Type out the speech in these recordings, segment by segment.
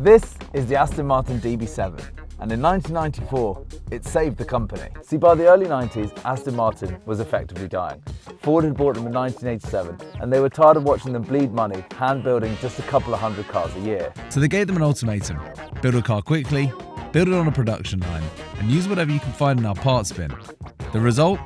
This is the Aston Martin DB7, and in 1994, it saved the company. See, by the early 90s, Aston Martin was effectively dying. Ford had bought them in 1987, and they were tired of watching them bleed money, hand-building just a couple of hundred cars a year. So they gave them an ultimatum: build a car quickly, build it on a production line, and use whatever you can find in our parts bin. The result?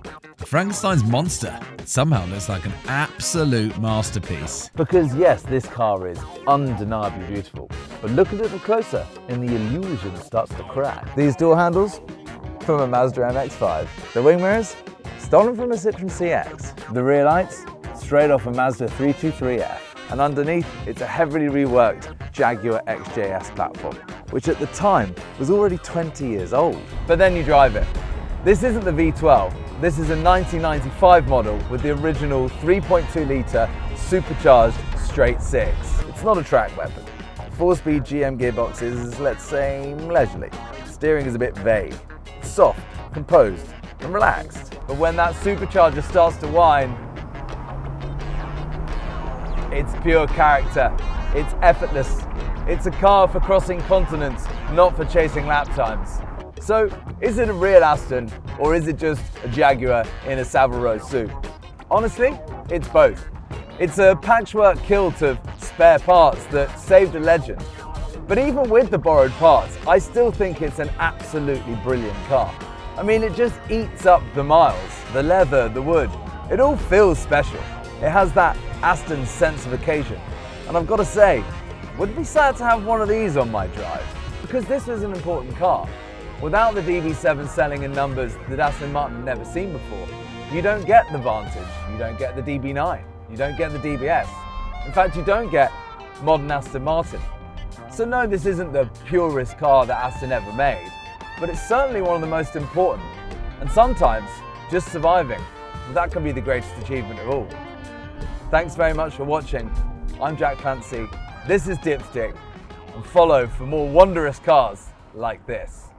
Frankenstein's monster. It somehow looks like an absolute masterpiece. Because yes, this car is undeniably beautiful, but look a little closer and the illusion starts to crack. These door handles? From a Mazda MX-5. The wing mirrors? Stolen from a Citroen CX. The rear lights? Straight off a Mazda 323F. And underneath, it's a heavily reworked Jaguar XJS platform, which at the time was already 20 years old. But then you drive it. This isn't the V12, this is a 1995 model with the original 3.2 litre supercharged straight six. It's not a track weapon. 4-speed GM gearbox is, let's say, leisurely. Steering is a bit vague, soft, composed and relaxed. But when that supercharger starts to whine, it's pure character, it's effortless. It's a car for crossing continents, not for chasing lap times. So, is it a real Aston, or is it just a Jaguar in a Savile Row suit? Honestly, it's both. It's a patchwork kilt of spare parts that saved a legend. But even with the borrowed parts, I still think it's an absolutely brilliant car. I mean, it just eats up the miles, the leather, the wood. It all feels special. It has that Aston sense of occasion. And I've got to say, wouldn't be sad to have one of these on my drive, because this was an important car. Without the DB7 selling in numbers that Aston Martin had never seen before, you don't get the Vantage, you don't get the DB9, you don't get the DBS. In fact, you don't get modern Aston Martin. So no, this isn't the purest car that Aston ever made, but it's certainly one of the most important. And sometimes, just surviving, that can be the greatest achievement of all. Thanks very much for watching. I'm Jack Clancy, this is Dipstick, and follow for more wondrous cars like this.